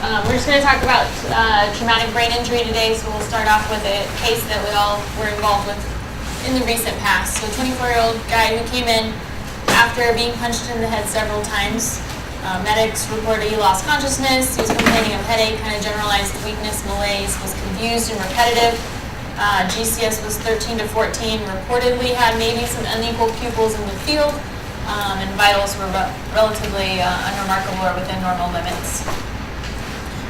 We're just going to talk about traumatic brain injury today, so we'll start off with a case that we all were involved with in the recent past. So a 24-year-old guy who came in after being punched in the head several times. Medics reported he lost consciousness, he was complaining of headache, kind of generalized weakness, malaise, was confused and repetitive. GCS was 13 to 14, reportedly had maybe some unequal pupils in the field, and vitals were relatively unremarkable or within normal limits.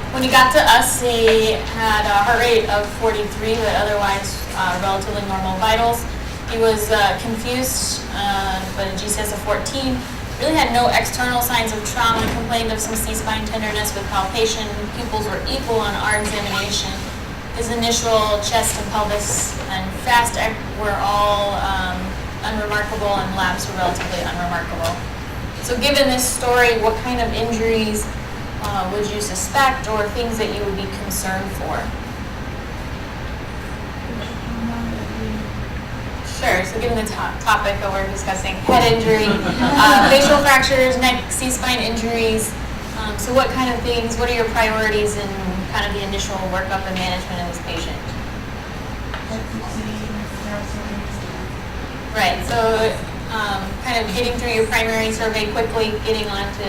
When he got to us, he had a heart rate of 43, but otherwise relatively normal vitals. He was confused, but a GCS of 14. Really had no external signs of trauma, complained of some C-spine tenderness with palpation. Pupils were equal on our examination. His initial chest and pelvis and fast were all unremarkable, and labs were relatively unremarkable. So given this story, what kind of injuries would you suspect, or things that you would be concerned for? Sure, so given the topic that we're discussing, head injury, facial fractures, neck, C-spine injuries, so what kind of things, what are your priorities in kind of the initial workup and management of this patient? Right, so kind of getting through your primary survey quickly, getting on to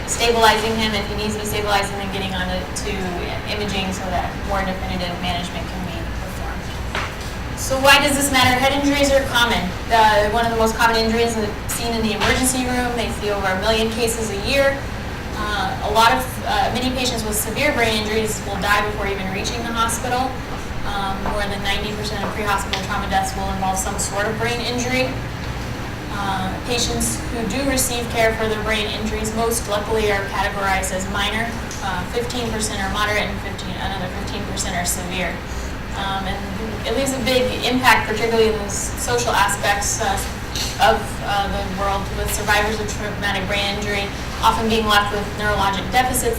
stabilizing him if he needs to be stabilized, and then getting on to imaging so that more definitive management can be performed. So why does this matter? Head injuries are common. One of the most common injuries seen in the emergency room. They see over 1 million cases a year. Many patients with severe brain injuries will die before even reaching the hospital. More than 90% of pre-hospital trauma deaths will involve some sort of brain injury. Patients who do receive care for their brain injuries most luckily are categorized as minor. 15% are moderate, and another 15% are severe. And it leaves a big impact, particularly in the social aspects of the world, with survivors of traumatic brain injury often being left with neurologic deficits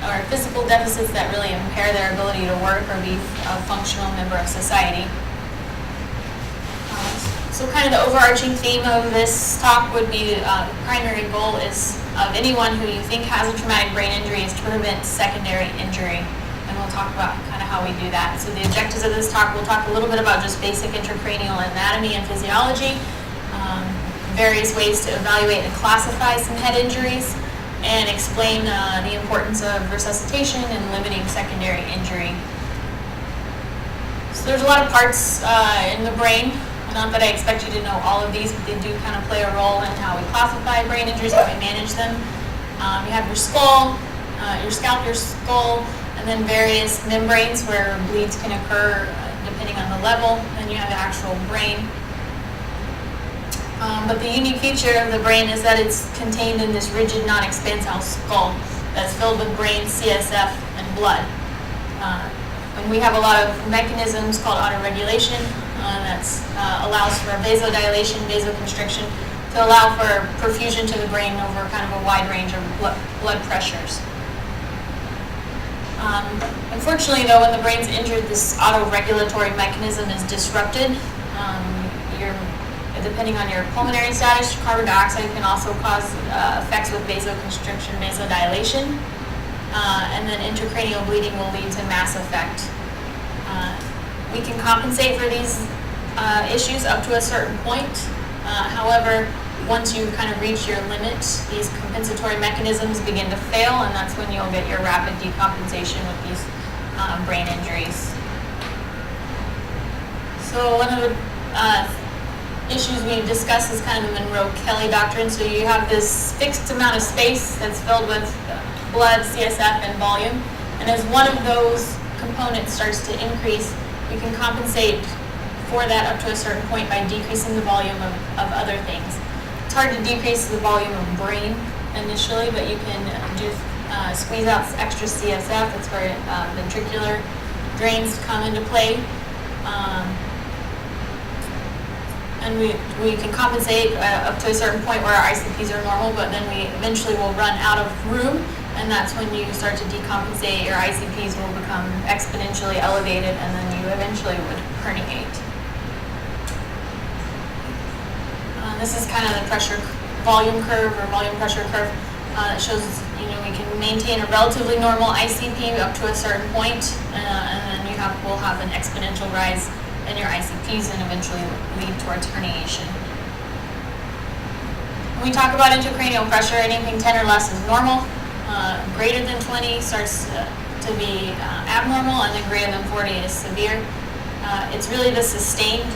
or physical deficits that really impair their ability to work or be a functional member of society. So kind of the overarching theme of this talk would be the primary goal is of anyone who you think has a traumatic brain injury is to prevent secondary injury. And we'll talk about kind of how we do that. So the objectives of this talk, we'll talk a little bit about just basic intracranial anatomy and physiology, various ways to evaluate and classify some head injuries, and explain the importance of resuscitation and limiting secondary injury. So there's a lot of parts in the brain. Not that I expect you to know all of these, but they do kind of play a role in how we classify brain injuries, how we manage them. You have your skull, your scalp, your skull, and then various membranes where bleeds can occur depending on the level. Then you have the actual brain. But the unique feature of the brain is that it's contained in this rigid, non-expansile skull that's filled with brain, CSF, and blood. And we have a lot of mechanisms called autoregulation that allows for vasodilation, vasoconstriction, to allow for perfusion to the brain over kind of a wide range of blood pressures. Unfortunately, though, when the brain's injured, this autoregulatory mechanism is disrupted. Depending on your pulmonary status, carbon dioxide can also cause effects with vasoconstriction, vasodilation, and then intracranial bleeding will lead to mass effect. We can compensate for these issues up to a certain point. However, once you kind of reach your limit, these compensatory mechanisms begin to fail, and that's when you'll get your rapid decompensation with these brain injuries. So one of the issues we discuss is kind of the Monroe-Kelly doctrine. So you have this fixed amount of space that's filled with blood, CSF, and volume. And as one of those components starts to increase, you can compensate for that up to a certain point by decreasing the volume of other things. It's hard to decrease the volume of brain initially, but you can squeeze out extra CSF. That's where ventricular drains come into play. And we can compensate up to a certain point where our ICPs are normal, but then we eventually will run out of room, and that's when you start to decompensate. Your ICPs will become exponentially elevated, and then you eventually would herniate. This is kind of the pressure volume curve or volume pressure curve. It shows we can maintain a relatively normal ICP up to a certain point, and then we'll have an exponential rise in your ICPs and eventually lead towards herniation. When we talk about intracranial pressure, anything 10 or less is normal. Greater than 20 starts to be abnormal, and then greater than 40 is severe. It's really the sustained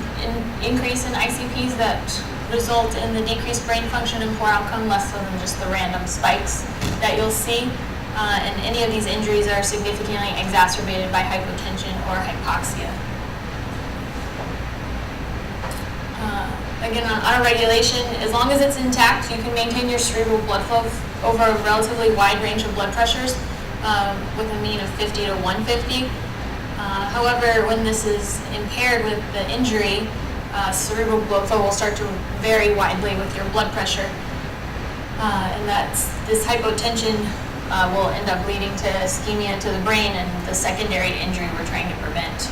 increase in ICPs that result in the decreased brain function and poor outcome, less so than just the random spikes that you'll see. And any of these injuries are significantly exacerbated by hypotension or hypoxia. Again, on autoregulation, as long as it's intact, you can maintain your cerebral blood flow over a relatively wide range of blood pressures with a mean of 50 to 150. However, when this is impaired with the injury, cerebral blood flow will start to vary widely with your blood pressure. And this hypotension will end up leading to ischemia to the brain and the secondary injury we're trying to prevent.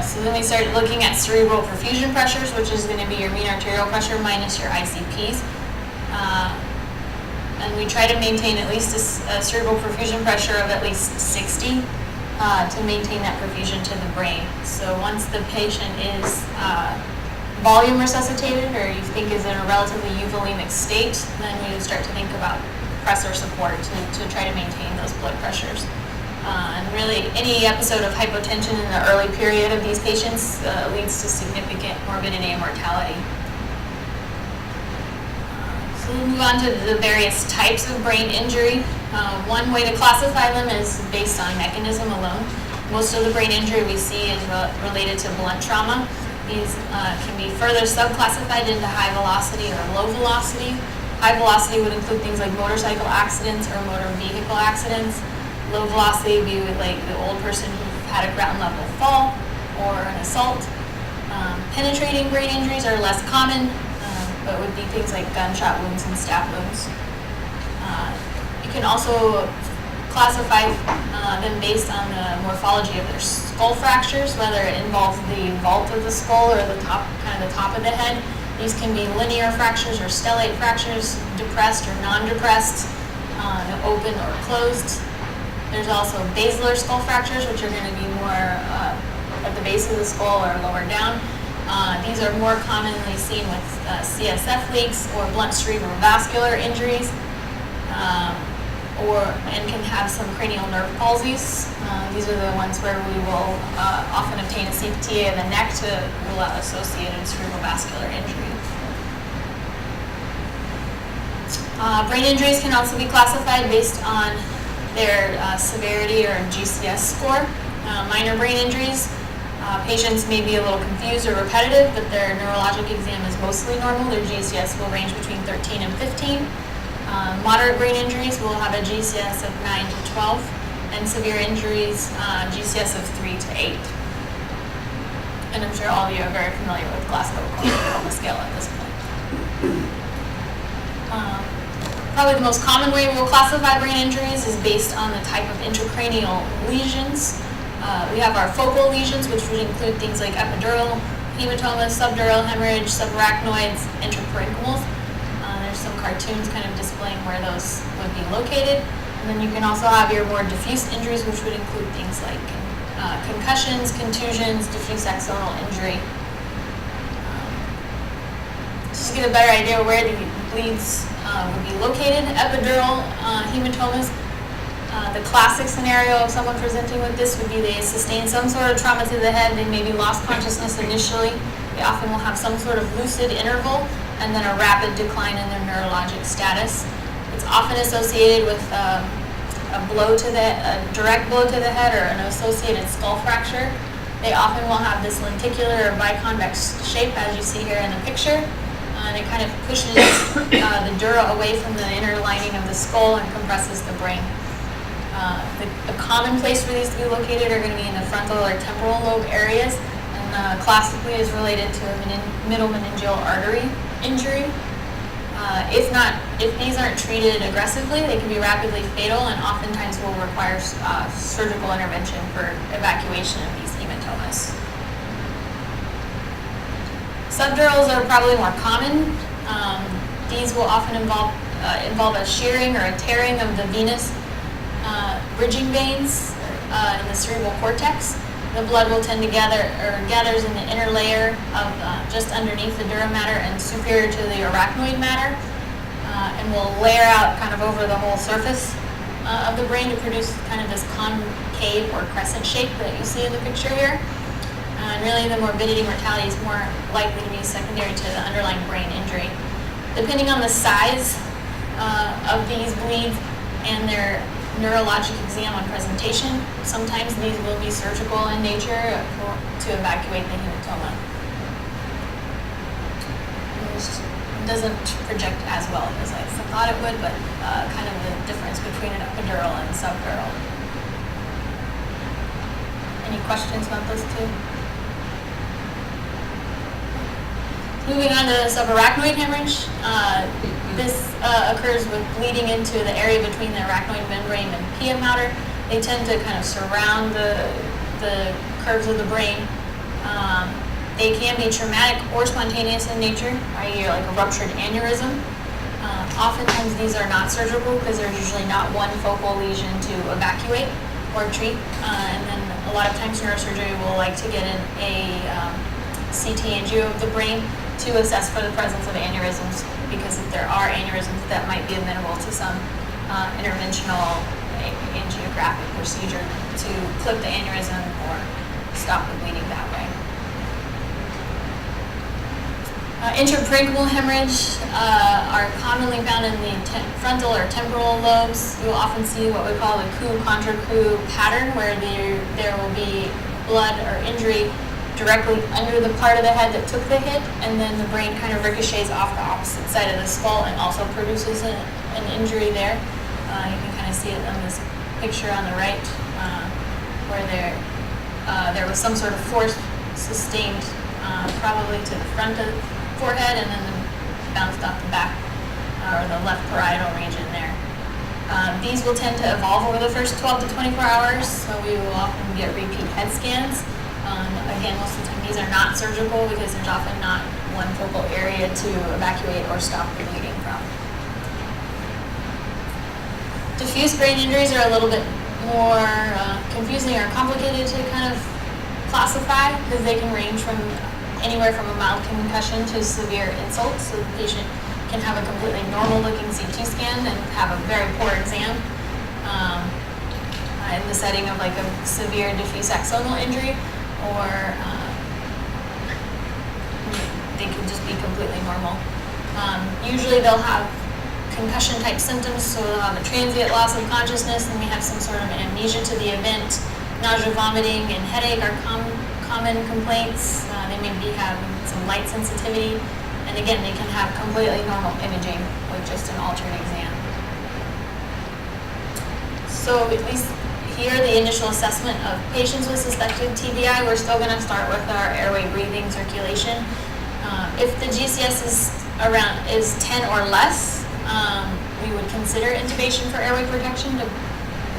So then we start looking at cerebral perfusion pressures, which is going to be your mean arterial pressure minus your ICPs. And we try to maintain at least a cerebral perfusion pressure of at least 60 to maintain that perfusion to the brain. So once the patient is volume resuscitated, or you think is in a relatively euvolemic state, then we would start to think about pressor support to try to maintain those blood pressures. And really, any episode of hypotension in the early period of these patients leads to significant morbidity and mortality. So we'll move on to the various types of brain injury. One way to classify them is based on mechanism alone. Most of the brain injury we see is related to blunt trauma. These can be further subclassified into high velocity or low velocity. High velocity would include things like motorcycle accidents or motor vehicle accidents. Low velocity would be like the old person who had a ground level fall or an assault. Penetrating brain injuries are less common, but would be things like gunshot wounds and stab wounds. You can also classify them based on the morphology of their skull fractures, whether it involves the vault of the skull or the top, kind of the top of the head. These can be linear fractures or stellate fractures, depressed or non-depressed, open or closed. There's also basilar skull fractures, which are going to be more at the base of the skull or lower down. These are more commonly seen with CSF leaks or blunt cerebrovascular injuries, and can have some cranial nerve palsies. These are the ones where we will often obtain a CTA of the neck to rule out associated cerebrovascular injury. Brain injuries can also be classified based on their severity or GCS score. Minor brain injuries, patients may be a little confused or repetitive, but their neurologic exam is mostly normal. Their GCS will range between 13 and 15. Moderate brain injuries will have a GCS of 9 to 12, and severe injuries, GCS of 3 to 8. And I'm sure all of you are very familiar with Glasgow-Coma scale at this point. Probably the most common way we'll classify brain injuries is based on the type of intracranial lesions. We have our focal lesions, which would include things like epidural, hematomas, subdural hemorrhage, subarachnoids, intraparenchymals. There's some cartoons kind of displaying where those would be located. And then you can also have your more diffuse injuries, which would include things like concussions, contusions, diffuse axonal injury. Just to get a better idea of where the bleeds would be located, epidural hematomas. The classic scenario of someone presenting with this would be they sustained some sort of trauma to the head. They maybe lost consciousness initially. They often will have some sort of lucid interval and then a rapid decline in their neurologic status. It's often associated with a direct blow to the head or an associated skull fracture. They often will have this lenticular or biconvex shape, as you see here in the picture. And it kind of pushes the dura away from the inner lining of the skull and compresses the brain. The common place for these to be located are going to be in the frontal or temporal lobe areas, and classically is related to a middle meningeal artery injury. If these aren't treated aggressively, they can be rapidly fatal and oftentimes will require surgical intervention for evacuation of these hematomas. Subdurals are probably more common. These will often involve involve a shearing or a tearing of the venous bridging veins in the cerebral cortex. The blood will tend to gathers in the inner layer of just underneath the dura mater and superior to the arachnoid matter, and will layer out kind of over the whole surface of the brain to produce kind of this concave or crescent shape that you see in the picture here. And really the morbidity mortality is more likely to be secondary to the underlying brain injury. Depending on the size of these bleeds and their neurologic exam on presentation, sometimes these will be surgical in nature to evacuate the hematoma. It doesn't project as well as I thought it would, but kind of the difference between an epidural and subdural. Any questions about those two? Moving on to subarachnoid hemorrhage. This occurs with bleeding into the area between the arachnoid membrane and pia mater. They tend to kind of surround the curves of the brain. They can be traumatic or spontaneous in nature, i.e. like a ruptured aneurysm. Oftentimes these are not surgical because there's usually not one focal lesion to evacuate or treat. And then a lot of times neurosurgery will like to get in a CT angio of the brain to assess for the presence of aneurysms, because if there are aneurysms, that might be amenable to some interventional angiographic procedure to clip the aneurysm or stop the bleeding that way. Intraparenchymal hemorrhage are commonly found in the frontal or temporal lobes. You will often see what we call the coup contra coup pattern, where there will be blood or injury directly under the part of the head that took the hit, and then the brain kind of ricochets off the opposite side of the skull and also produces an injury there. You can kind of see it on this picture on the right, where there was some sort of force sustained probably to the front of the forehead and then bounced off the back or the left parietal region there. These will tend to evolve over the first 12 to 24 hours, so we will often get repeat head scans. Again, most of the time these are not surgical because there's often not one focal area to evacuate or stop the bleeding from. Diffuse brain injuries are a little bit more confusing or complicated to kind of classify because they can range from anywhere from a mild concussion to severe insult. So the patient can have a completely normal looking CT scan and have a very poor exam in the setting of like a severe diffuse axonal injury, or they could just be completely normal. Usually they'll have concussion type symptoms, so they'll have a transient loss of consciousness and we have some sort of amnesia to the event. Nausea, vomiting, and headache are common complaints. They may be having some light sensitivity, and again, they can have completely normal imaging with just an altered exam. So at least here, the initial assessment of patients with suspected TBI, we're still going to start with our airway, breathing, circulation. If the GCS is 10 or less, we would consider intubation for airway protection,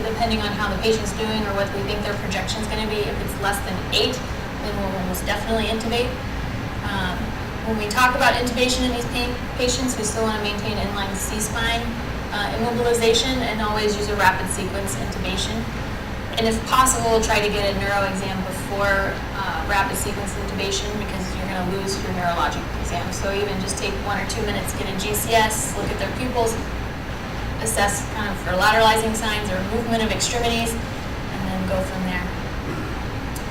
depending on how the patient's doing or what we think their projection is going to be. If it's less than 8, then we'll almost definitely intubate. When we talk about intubation in these patients, we still want to maintain inline C-spine immobilization and always use a rapid sequence intubation. And if possible, try to get a neuro exam before rapid sequence intubation because you're going to lose your neurologic exam. So even just take 1 or 2 minutes, get a GCS, look at their pupils, assess kind of for lateralizing signs or movement of extremities, and then go from there.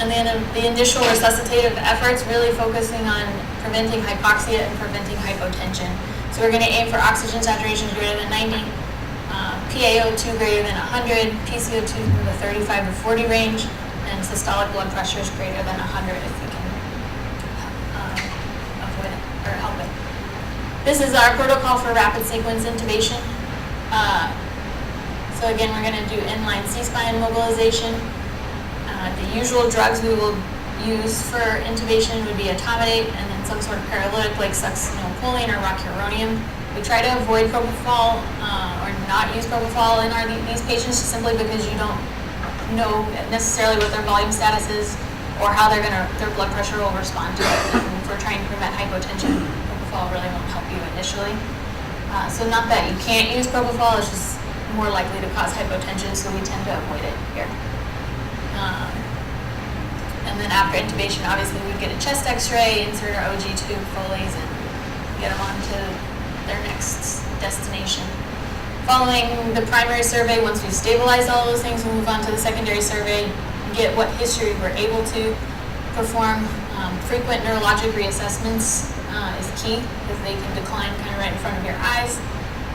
And then the initial resuscitative efforts really focusing on preventing hypoxia and preventing hypotension. So we're going to aim for oxygen saturation greater than 90, PaO2 greater than 100, PCO2 in the 35 to 40 range, and systolic blood pressure is greater than 100 if we can avoid it or help it. This is our protocol for rapid sequence intubation. So again, we're going to do inline C-spine mobilization. The usual drugs we will use for intubation would be etomidate and then some sort of paralytic like succinylcholine or rocuronium. We try to avoid propofol or not use propofol in these patients just simply because you don't know necessarily what their volume status is or how their blood pressure will respond to it. And if we're trying to prevent hypotension, propofol really won't help you initially. So not that you can't use propofol, it's just more likely to cause hypotension, so we tend to avoid it here. And then after intubation, obviously we get a chest x-ray, insert our OG tube, Foley's, and get them on to their next destination. Following the primary survey, once we've stabilized all those things, we move on to the secondary survey, get what history we're able to perform. Frequent neurologic reassessments is key because they can decline kind of right in front of your eyes.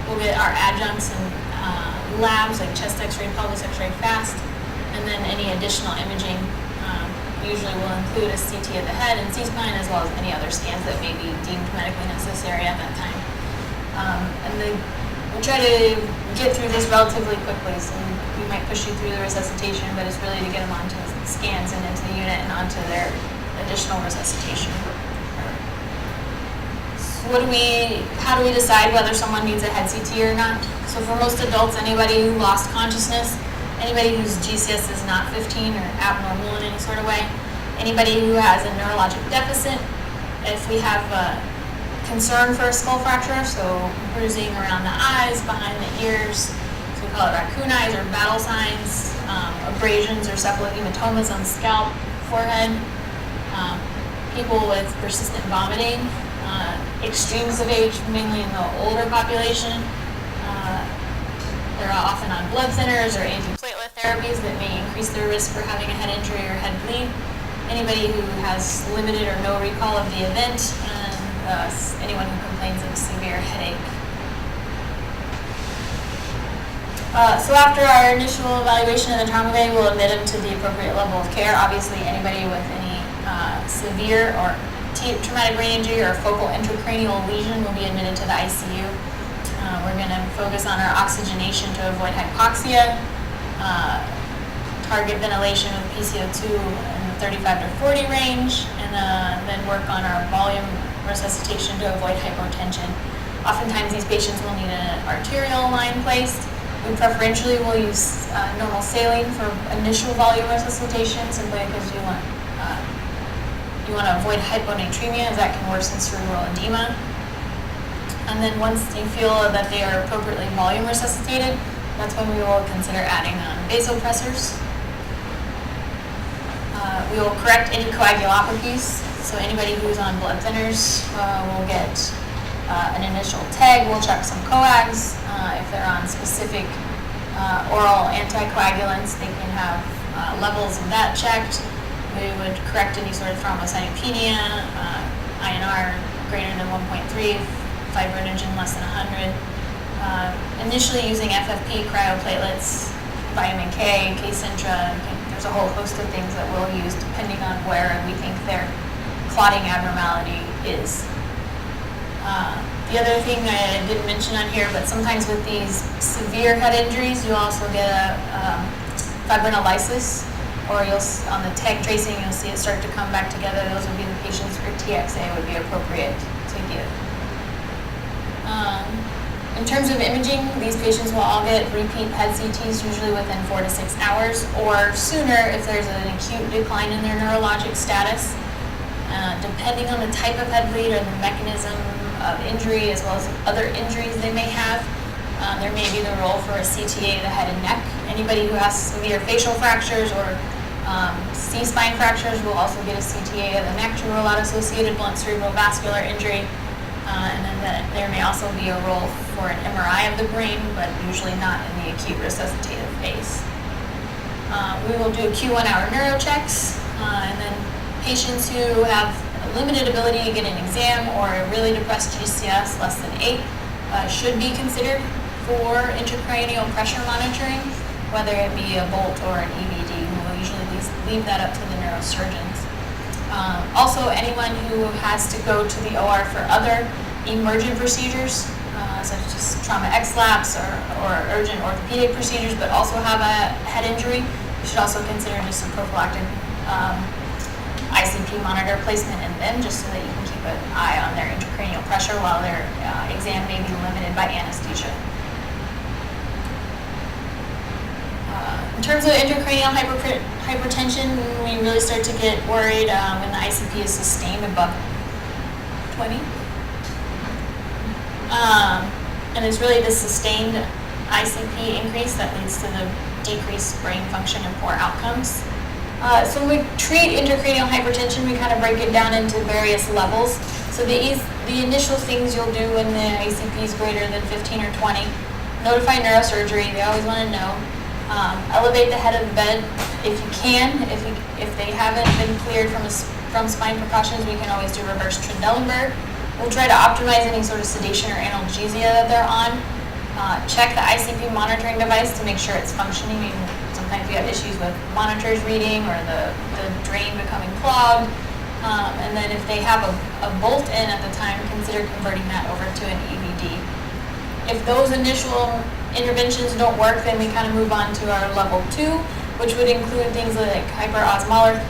We'll get our adjuncts and labs like chest x-ray, pelvis x-ray fast, and then any additional imaging usually will include a CT of the head and C-spine as well as any other scans that may be deemed medically necessary at that time. We try to get through this relatively quickly, so we might push you through the resuscitation, but it's really to get them onto scans and into the unit and onto their additional resuscitation. So how do we decide whether someone needs a head CT or not? So for most adults, anybody who lost consciousness, anybody whose GCS is not 15 or abnormal in any sort of way, anybody who has a neurologic deficit, if we have a concern for a skull fracture, so bruising around the eyes, behind the ears, so we call it raccoon eyes or battle signs, abrasions or septal hematomas on the scalp, forehead, people with persistent vomiting, extremes of age, mainly in the older population. They're often on blood thinners or antiplatelet therapies that may increase their risk for having a head injury or head bleed. Anybody who has limited or no recall of the event, and anyone who complains of a severe headache. So after our initial evaluation in the trauma bay, we'll admit them to the appropriate level of care. Obviously, anybody with any severe or traumatic brain injury or focal intracranial lesion will be admitted to the ICU. We're going to focus on our oxygenation to avoid hypoxia, target ventilation with PCO2 in the 35 to 40 range, and then work on our volume resuscitation to avoid hypotension. Oftentimes these patients will need an arterial line placed. We preferentially will use normal saline for initial volume resuscitation simply because you want to avoid hyponatremia as that can worsen cerebral edema. And then once you feel that they are appropriately volume resuscitated, that's when we will consider adding vasopressors. We will correct any coagulopathies. So anybody who's on blood thinners will get an initial TEG. We'll check some coags. If they're on specific oral anticoagulants, they can have levels of that checked. We would correct any sort of thrombocytopenia, INR greater than 1.3, fibrinogen less than 100. Initially using FFP, cryoplatelets, vitamin K, Kcentra. There's a whole host of things that we'll use depending on where we think their clotting abnormality is. The other thing I didn't mention on here, but sometimes with these severe head injuries, you'll also get a fibrinolysis, or on the TEG tracing, you'll see it start to come back together. Those would be the patients where TXA would be appropriate to give. In terms of imaging, these patients will all get repeat head CTs usually within 4 to 6 hours or sooner if there's an acute decline in their neurologic status. Depending on the type of head bleed or the mechanism of injury as well as other injuries they may have, there may be the role for a CTA of the head and neck. Anybody who has severe facial fractures or C-spine fractures will also get a CTA of the neck to rule out associated blunt cerebral vascular injury. And then there may also be a role for an MRI of the brain, but usually not in the acute resuscitative phase. We will do Q1 hour neuro checks, and then patients who have a limited ability to get an exam or a really depressed GCS less than 8 should be considered for intracranial pressure monitoring, whether it be a bolt or an EVD. We'll usually leave that up to the neurosurgeons. Also, anyone who has to go to the OR for other emergent procedures, such as trauma X-laps or urgent orthopedic procedures, but also have a head injury, you should also consider just a prophylactic ICP monitor placement in them, just so that you can keep an eye on their intracranial pressure while their exam may be limited by anesthesia. In terms of intracranial hypertension, we really start to get worried when the ICP is sustained above 20. And it's really the sustained ICP increase that leads to the decreased brain function and poor outcomes. So when we treat intracranial hypertension, we kind of break it down into various levels. So the initial things you'll do when the ICP is greater than 15 or 20, notify neurosurgery, they always want to know. Elevate the head of the bed if you can. If they haven't been cleared from spine precautions, we can always do reverse Trendelenburg. We'll try to optimize any sort of sedation or analgesia that they're on. Check the ICP monitoring device to make sure it's functioning. I mean, sometimes we have issues with monitors reading or the drain becoming clogged. And then if they have a bolt in at the time, consider converting that over to an EVD. If those initial interventions don't work, then we kind of move on to our level 2, which would include things like hyperosmolar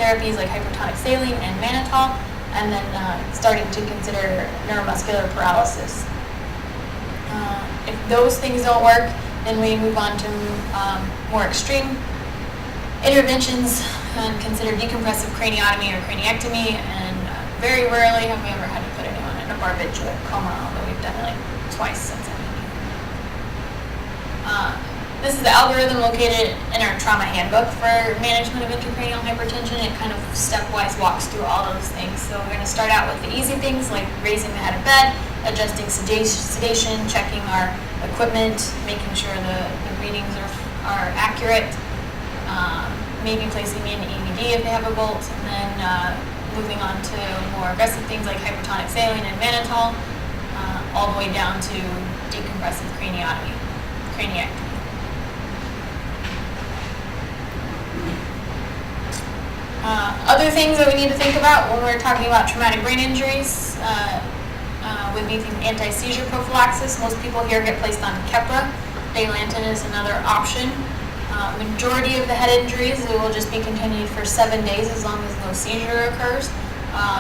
therapies like hypertonic saline and mannitol, and then starting to consider neuromuscular paralysis. If those things don't work, then we move on to more extreme interventions and consider decompressive craniotomy or craniectomy, and very rarely have we ever had to put anyone in a barbiturate coma, although we've done it like twice since I've been here. This is the algorithm located in our trauma handbook for management of intracranial hypertension. It kind of stepwise walks through all those things. So we're going to start out with the easy things like raising the head of bed, adjusting sedation, checking our equipment, making sure the readings are accurate, maybe placing in EVD if they have a bolt, and then moving on to more aggressive things like hypertonic saline and mannitol, all the way down to decompressive craniectomy. Other things that we need to think about when we're talking about traumatic brain injuries would be anti-seizure prophylaxis. Most people here get placed on Keppra. Dilantin is another option. Majority of the head injuries will just be continued for 7 days as long as no seizure occurs.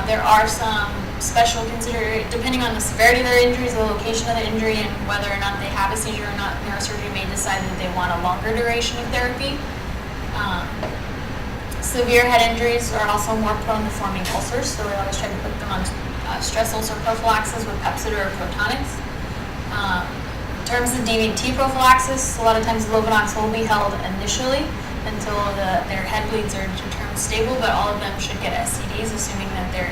There are some special depending on the severity of their injuries, the location of the injury, and whether or not they have a seizure or not, neurosurgery may decide that they want a longer duration of therapy. Severe head injuries are also more prone to forming ulcers, so we always try to put them on stress ulcer prophylaxis with Pepcid or Protonics. In terms of DVT prophylaxis, a lot of times Lovenox will be held initially until their head bleeds are determined stable, but all of them should get SCDs, assuming that their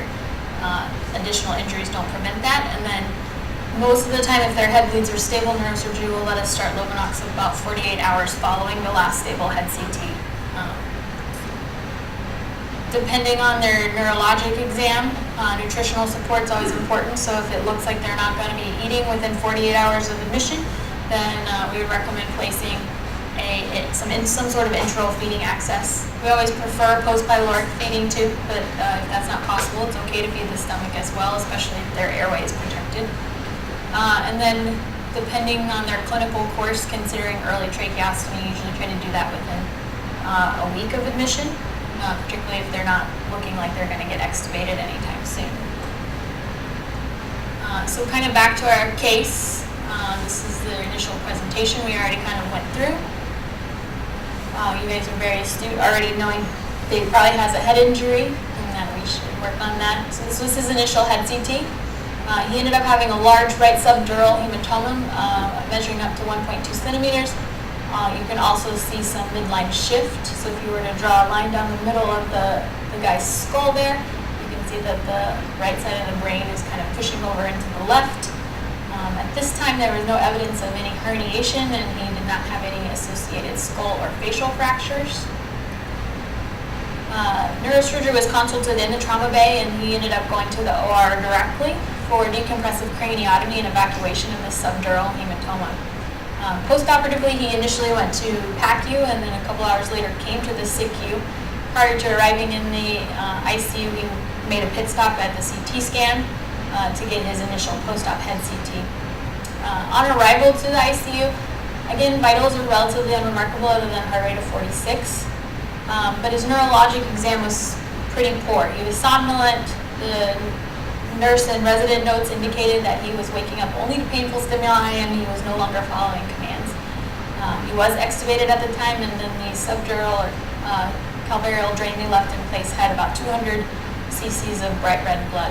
additional injuries don't prevent that. And then most of the time, if their head bleeds are stable, neurosurgery will let us start Lovenox about 48 hours following the last stable head CT. Depending on their neurologic exam, nutritional support is always important. So if it looks like they're not going to be eating within 48 hours of admission, then we would recommend placing some sort of enteral feeding access. We always prefer post-pyloric feeding too, but if that's not possible, it's okay to feed the stomach as well, especially if their airway is protected. And then depending on their clinical course, considering early tracheostomy, usually try to do that within a week of admission. Particularly if they're not looking like they're going to get extubated anytime soon. So kind of back to our case. This is the initial presentation we already kind of went through. You guys are very astute, already knowing they probably has a head injury and that we should work on that. So this was his initial head CT. He ended up having a large right subdural hematoma measuring up to 1.2 centimeters. You can also see some midline shift. So if you were to draw a line down the middle of the guy's skull there, you can see that the right side of the brain is kind of pushing over into the left. At this time, there was no evidence of any herniation, and he did not have any associated skull or facial fractures. Neurosurgery was consulted in the trauma bay, and he ended up going to the OR directly for decompressive craniotomy and evacuation of the subdural hematoma. Post-operatively, he initially went to PACU and then a couple hours later came to the SICU. Prior to arriving in the ICU, he made a pit stop at the CT scan to get his initial post-op head CT. On arrival to the ICU, again, vitals are relatively unremarkable other than a heart rate of 46, but his neurologic exam was pretty poor. He was somnolent. The nurse and resident notes indicated that he was waking up only to painful stimuli and he was no longer following commands. He was extubated at the time, and then the subdural or calvarial drain they left in place had about 200 cc's of bright red blood.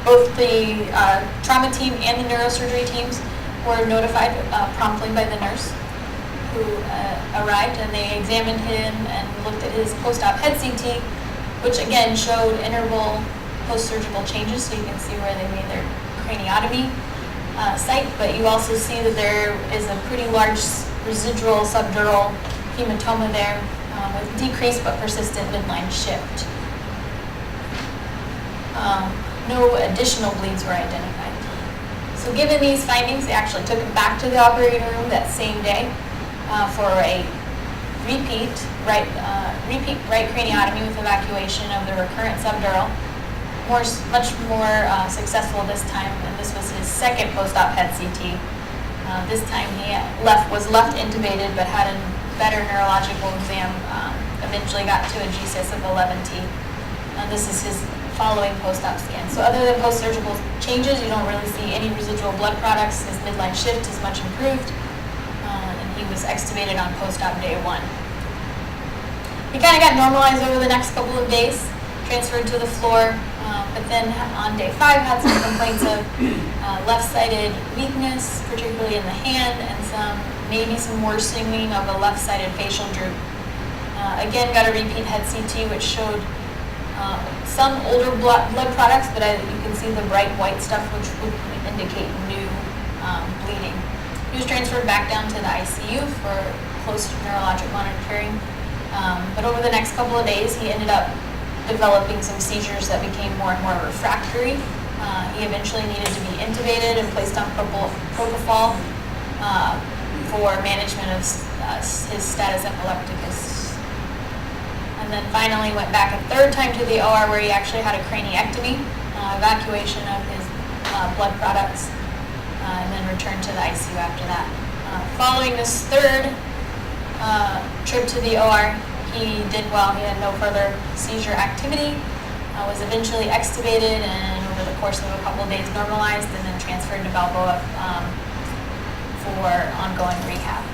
Both the trauma team and the neurosurgery teams were notified promptly by the nurse who arrived, and they examined him and looked at his post-op head CT, which again showed interval post-surgical changes, so you can see where they made their craniotomy site, but you also see that there is a pretty large residual subdural hematoma there with decreased but persistent midline shift. No additional bleeds were identified. So given these findings, they actually took him back to the operating room that same day for a repeat right craniotomy with evacuation of the recurrent subdural. Much more successful this time, and this was his second post-op head CT. This time he was left intubated but had a better neurological exam, eventually got to a GCS of 11T. This is his following post-op scan. So other than post-surgical changes, you don't really see any residual blood products. His midline shift is much improved, and he was extubated on post-op day 1. He kind of got normalized over the next couple of days, transferred to the floor, but then on day 5 had some complaints of left-sided weakness, particularly in the hand, and maybe some worsening of a left-sided facial droop. Again, got a repeat head CT, which showed some older blood products, but you can see the bright white stuff, which would indicate new bleeding. He was transferred back down to the ICU for close neurologic monitoring, but over the next couple of days, he ended up developing some seizures that became more and more refractory. He eventually needed to be intubated and placed on propofol for management of his status epilepticus. And then finally went back a third time to the OR where he actually had a craniectomy, evacuation of his blood products, and then returned to the ICU after that. Following this third trip to the OR, he did well. He had no further seizure activity, was eventually extubated, and over the course of a couple of days normalized, and then transferred to Balboa for ongoing rehab.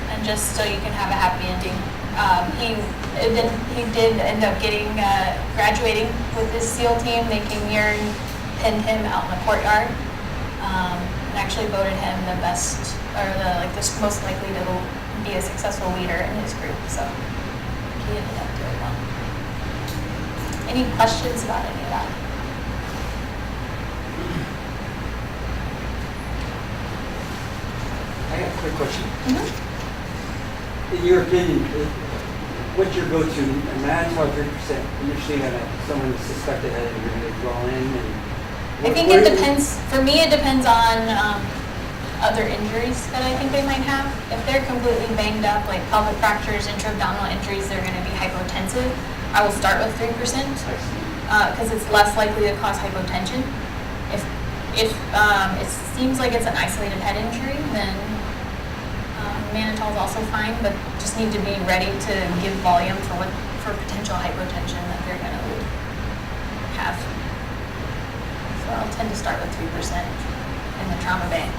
And just so you can have a happy ending, he did end up graduating with his SEAL team. They came here and pinned him out in the courtyard, and actually voted him the best, or the most likely to be a successful leader in his group. So he ended up doing well. Any questions about any of that? I got a quick question. Mm-hmm. In your opinion, what's your go-to? Imagine how 3% initially had someone suspected that you're going to draw in. And I think it depends. For me, it depends on other injuries that I think they might have. If they're completely banged up, like pelvic fractures, intra-abdominal injuries, they're going to be hypotensive. I will start with 3% because it's less likely to cause hypotension. If it seems like it's an isolated head injury, then mannitol is also fine, but just need to be ready to give volume for potential hypotension that they're going to have. So I'll tend to start with 3% in the trauma bay.